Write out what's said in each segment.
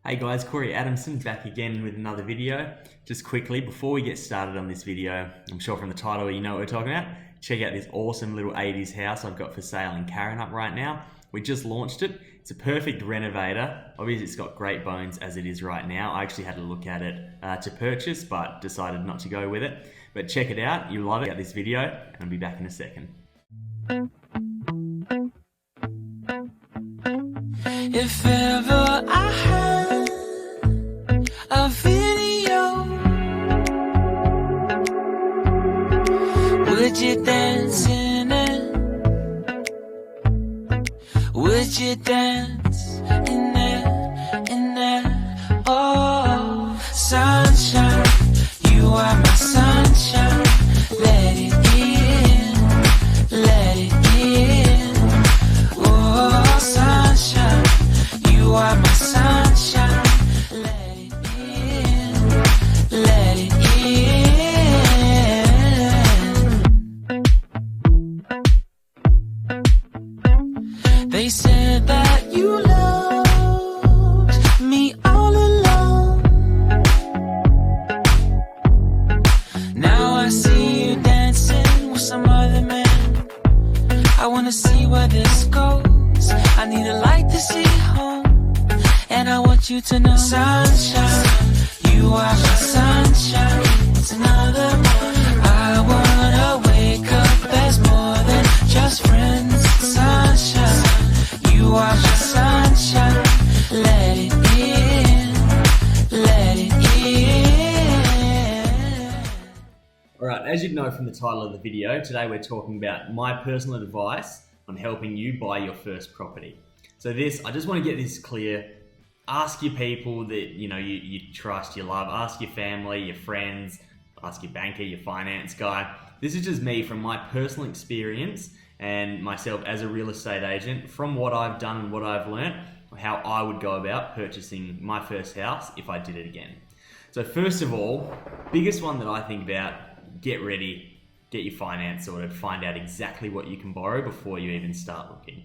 Hey guys, Corey Adamson back again with another video. Just quickly, before we get started on this video, I'm sure from the title you know what we're talking about. Check out this awesome little 80s house I've got for sale in Karrinyup right now. We just launched it. It's a perfect renovator. Obviously it's got great bones as it is right now. I actually had a look at it to purchase, but decided not to go with it. But check it out, you'll love it. Check out this video, and I'll be back in a second. If ever I had a video, would you dance in it? Would you dance in it, in it? Oh, sunshine, you are my sunshine. Let it in, let it in. Oh, sunshine, you are my sunshine. Let it in, let it in. They said that you loved me all along. Now I see you dancing with some other man. I wanna see where this goes. I need a light to see home, and I want you to know, sunshine, you are my sunshine. It's another morning. I wanna wake up as more than just friends. Sunshine, you are my sunshine. Let it in, let it in. Alright, as you know from the title of the video, today we're talking about my personal advice on helping you buy your first property. So I just want to get this clear. Ask your people that you trust, you love. Ask your family, your friends, ask your banker, your finance guy. This is just me from my personal experience and myself as a real estate agent, from what I've done and what I've learned, how I would go about purchasing my first house if I did it again. So first of all, biggest one that I think about, get ready. Get your finance sorted, find out exactly what you can borrow before you even start looking.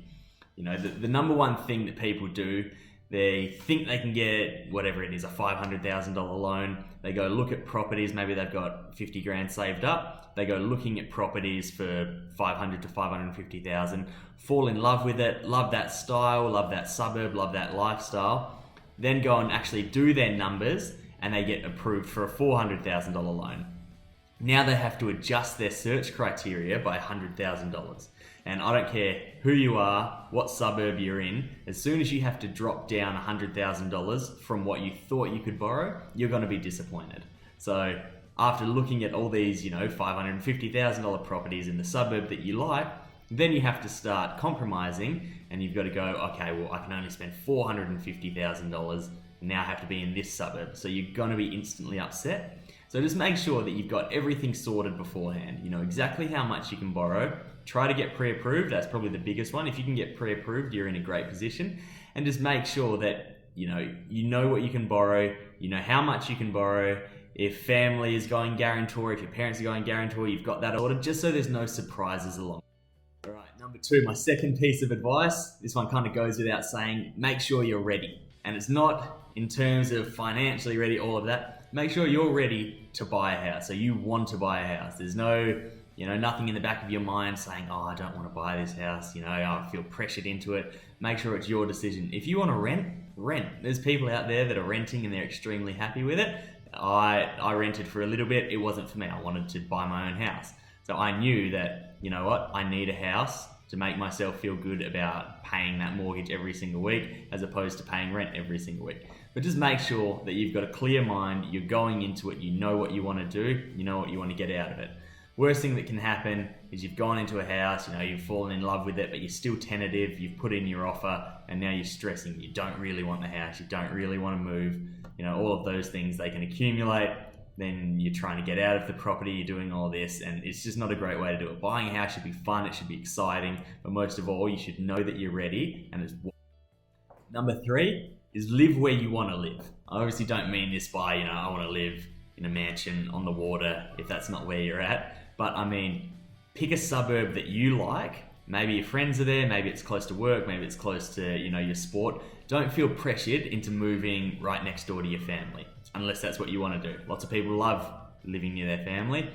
The number one thing that people do, they think they can get whatever it is, a $500,000 loan. They go look at properties, maybe they've got 50 grand saved up. They go looking at properties for 500 to 550,000, fall in love with it, love that style, love that suburb, love that lifestyle, then go and actually do their numbers and they get approved for a $400,000 loan. Now they have to adjust their search criteria by $100,000. And I don't care who you are, what suburb you're in, as soon as you have to drop down $100,000 from what you thought you could borrow, you're going to be disappointed. So after looking at all these, $550,000 properties in the suburb that you like, then you have to start compromising and you've got to go, okay, well, I can only spend $450,000 and now I have to be in this suburb. So you're going to be instantly upset. So just make sure that you've got everything sorted beforehand. You know exactly how much you can borrow. Try to get pre-approved. That's probably the biggest one. If you can get pre-approved, you're in a great position. And just make sure that you know what you can borrow, you know how much you can borrow. If family is going guarantor, if your parents are going guarantor, you've got that ordered, just so there's no surprises along. All right, number two, my second piece of advice. This one kind of goes without saying. Make sure you're ready. And it's not in terms of financially ready, all of that. Make sure you're ready to buy a house. So you want to buy a house. There's no, nothing in the back of your mind saying, oh, I don't want to buy this house. I feel pressured into it. Make sure it's your decision. If you want to rent. There's people out there that are renting and they're extremely happy with it. I rented for a little bit. It wasn't for me. I wanted to buy my own house. So I knew that, I need a house to make myself feel good about paying that mortgage every single week as opposed to paying rent every single week. But just make sure that you've got a clear mind, you're going into it, you know what you want to do, you know what you want to get out of it. Worst thing that can happen is you've gone into a house, you've fallen in love with it, but you're still tentative, you've put in your offer, and now you're stressing. You don't really want the house, you don't really want to move. All of those things, they can accumulate. Then you're trying to get out of the property, you're doing all this, and it's just not a great way to do it. Buying a house should be fun, it should be exciting, but most of all, you should know that you're ready. And it's number three is live where you want to live. I obviously don't mean this by, I want to live in a mansion on the water if that's not where you're at, but I mean, pick a suburb that you like. Maybe your friends are there, maybe it's close to work, maybe it's close to, your sport. don't feel pressured into moving right next door to your family, unless that's what you want to do. Lots of people love living near their family.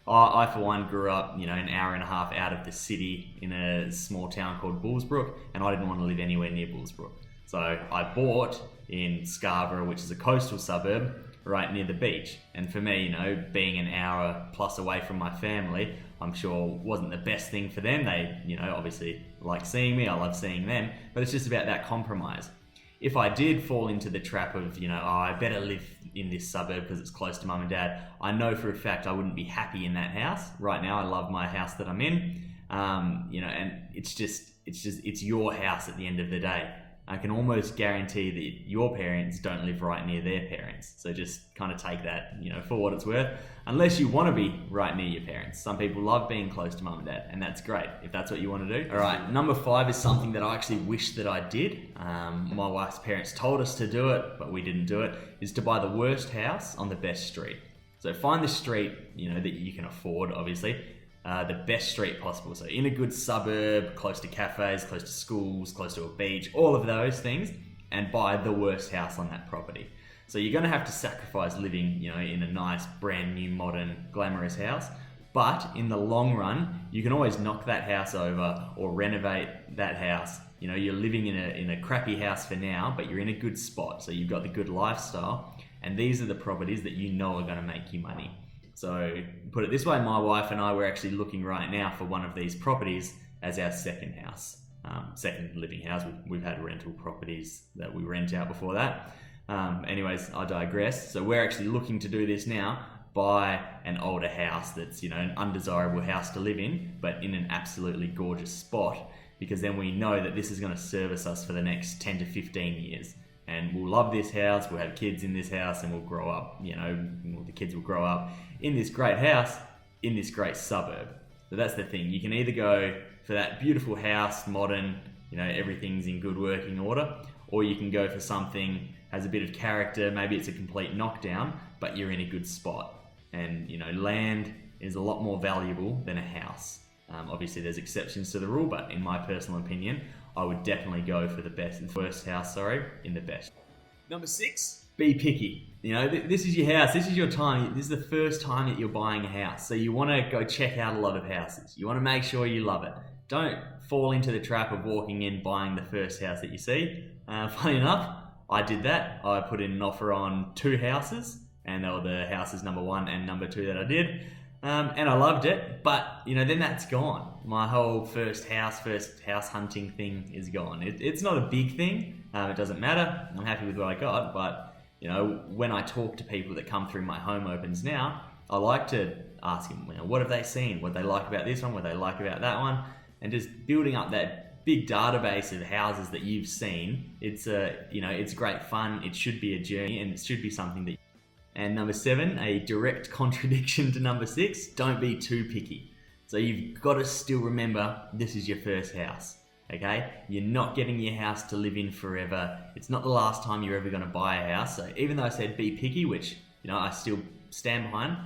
I for one, grew up, an hour and a half out of the city in a small town called Bullsbrook, and I didn't want to live anywhere near Bullsbrook. So I bought in Scarborough, which is a coastal suburb, right near the beach. And for me, being an hour plus away from my family, I'm sure wasn't the best thing for them. They, obviously like seeing me, I love seeing them, but it's just about that compromise. If I did fall into the trap of, I better live in this suburb because it's close to mum and dad, I know for a fact I wouldn't be happy in that house. Right now, I love my house that I'm in, and it's your house at the end of the day. I can almost guarantee that your parents don't live right near their parents. So just kind of take that, for what it's worth, unless you want to be right near your parents. Some people love being close to mum and dad, and that's great if that's what you want to do. All right, number 5 is something that I actually wish that I did. My wife's parents told us to do it, but we didn't do it, is to buy the worst house on the best street. So find the street, that you can afford, obviously, the best street possible. So in a good suburb, close to cafes, close to schools, close to a beach, all of those things, and buy the worst house on that property. So you're going to have to sacrifice living, in a nice, brand new, modern, glamorous house. But in the long run, you can always knock that house over or renovate that house. You're living in a crappy house for now, but you're in a good spot. So you've got the good lifestyle, and these are the properties that are going to make you money. So put it this way, my wife and I were actually looking right now for one of these properties as our second house, second living house. We've had rental properties that we rent out before that. Anyways, I digress. So we're actually looking to do this now, buy an older house that's, an undesirable house to live in, but in an absolutely gorgeous spot, because then we know that this is going to service us for the next 10 to 15 years. And we'll love this house, we'll have kids in this house, and we'll grow up, the kids will grow up in this great house, in this great suburb. So that's the thing. You can either go for that beautiful house, modern, everything's in good working order, or you can go for something has a bit of character, maybe it's a complete knockdown, but you're in a good spot. And, land is a lot more valuable than a house. Obviously there's exceptions to the rule, but in my personal opinion, I would definitely go for the worst house, in the best. Number 6, be picky. This is your house, this is your time, this is the first time that you're buying a house. So you want to go check out a lot of houses. You want to make sure you love it. Don't fall into the trap of walking in, buying the first house that you see. Funny enough, I did that. I put in an offer on 2 houses, and they were the houses number 1 and number 2 that I did. And I loved it, but then that's gone. My whole first house hunting thing is gone. It's not a big thing. It doesn't matter. I'm happy with what I got, but when I talk to people that come through my home opens now, I like to ask them, what have they seen? What they like about this one? What they like about that one? And just building up that big database of houses that you've seen. It's great fun. It should be a journey, and it should be something that. And number 7, a direct contradiction to number 6, don't be too picky. So you've got to still remember, this is your first house, okay? You're not getting your house to live in forever. It's not the last time you're ever going to buy a house. So even though I said be picky, which, I still stand behind,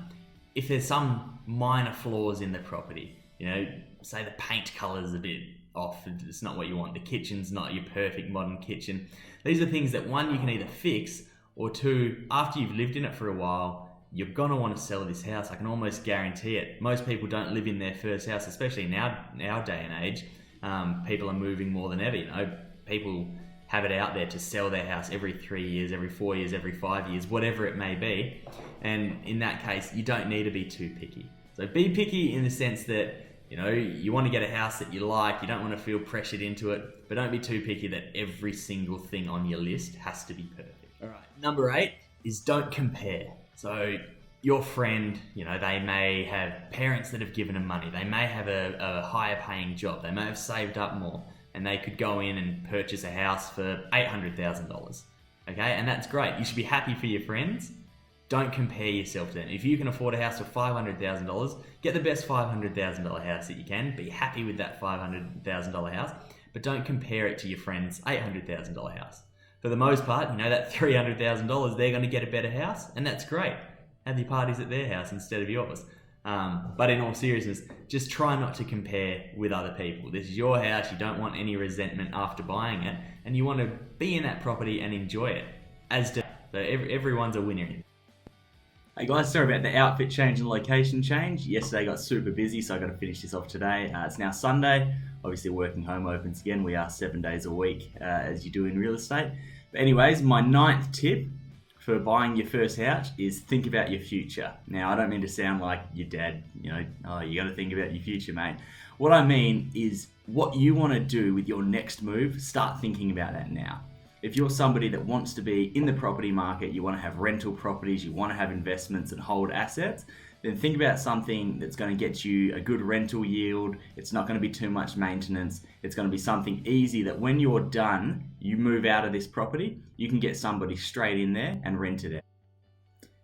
if there's some minor flaws in the property, say the paint color's a bit off, it's not what you want, the kitchen's not your perfect modern kitchen. These are things that, 1, you can either fix, or 2, after you've lived in it for a while, you're going to want to sell this house. I can almost guarantee it. Most people don't live in their first house, especially in our day and age. People are moving more than ever. People have it out there to sell their house every 3 years, every 4 years, every 5 years, whatever it may be. And in that case, you don't need to be too picky. So be picky in the sense that, you want to get a house that you like, you don't want to feel pressured into it, but don't be too picky that every single thing on your list has to be perfect. All right, number 8 is don't compare. So your friend, they may have parents that have given them money. They may have a higher paying job. They may have saved up more, and they could go in and purchase a house for $800,000. Okay, and that's great. You should be happy for your friends. Don't compare yourself to them. If you can afford a house for $500,000, get the best $500,000 house that you can. Be happy with that $500,000 house, but don't compare it to your friend's $800,000 house. For the most part, that $300,000, they're going to get a better house, and that's great. Have your parties at their house instead of yours. But in all seriousness, just try not to compare with other people. This is your house. You don't want any resentment after buying it, and you want to be in that property and enjoy it. So everyone's a winner. Hey guys, sorry about the outfit change and location change. Yesterday got super busy, so I got to finish this off today. It's now Sunday. Obviously, working home opens again. We are 7 days a week, as you do in real estate. But anyways, my 9th tip for buying your first house is think about your future. Now, I don't mean to sound like your dad, you got to think about your future, mate. What I mean is what you want to do with your next move, start thinking about that now. If you're somebody that wants to be in the property market, you want to have rental properties, you want to have investments and hold assets, then think about something that's going to get you a good rental yield. It's not going to be too much maintenance. It's going to be something easy that when you're done, you move out of this property, you can get somebody straight in there and rent it out.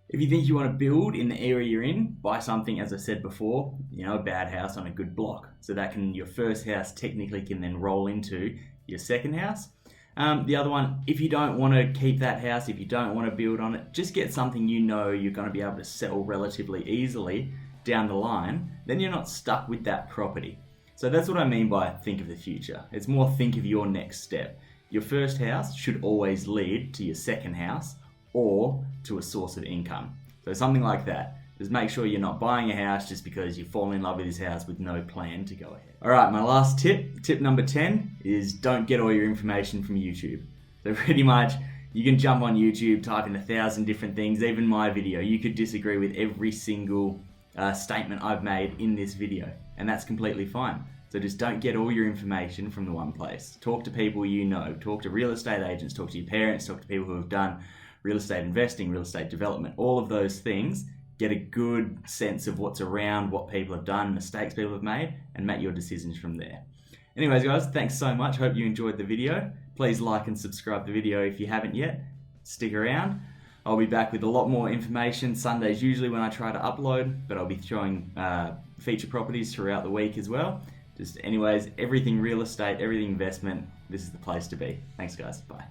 If you think you want to build in the area you're in, buy something, as I said before, a bad house on a good block. So that your first house technically can then roll into your second house. The other one, if you don't want to keep that house, if you don't want to build on it, just get something you're going to be able to sell relatively easily down the line, then you're not stuck with that property. So that's what I mean by think of the future. It's more think of your next step. Your first house should always lead to your second house or to a source of income. So something like that. Just make sure you're not buying a house just because you fall in love with this house with no plan to go ahead. All right, my last tip number 10 is don't get all your information from YouTube. So pretty much, you can jump on YouTube, type in 1,000 different things, even my video. You could disagree with every single statement I've made in this video, and that's completely fine. So just don't get all your information from the one place. Talk to people you know. Talk to real estate agents, talk to your parents, talk to people who have done real estate investing, real estate development, all of those things. Get a good sense of what's around, what people have done, mistakes people have made, and make your decisions from there. Anyways, guys, thanks so much. Hope you enjoyed the video. Please like and subscribe the video if you haven't yet. Stick around. I'll be back with a lot more information. Sundays usually when I try to upload, but I'll be showing feature properties throughout the week as well. Anyways, everything real estate, everything investment, this is the place to be. Thanks, guys. Bye.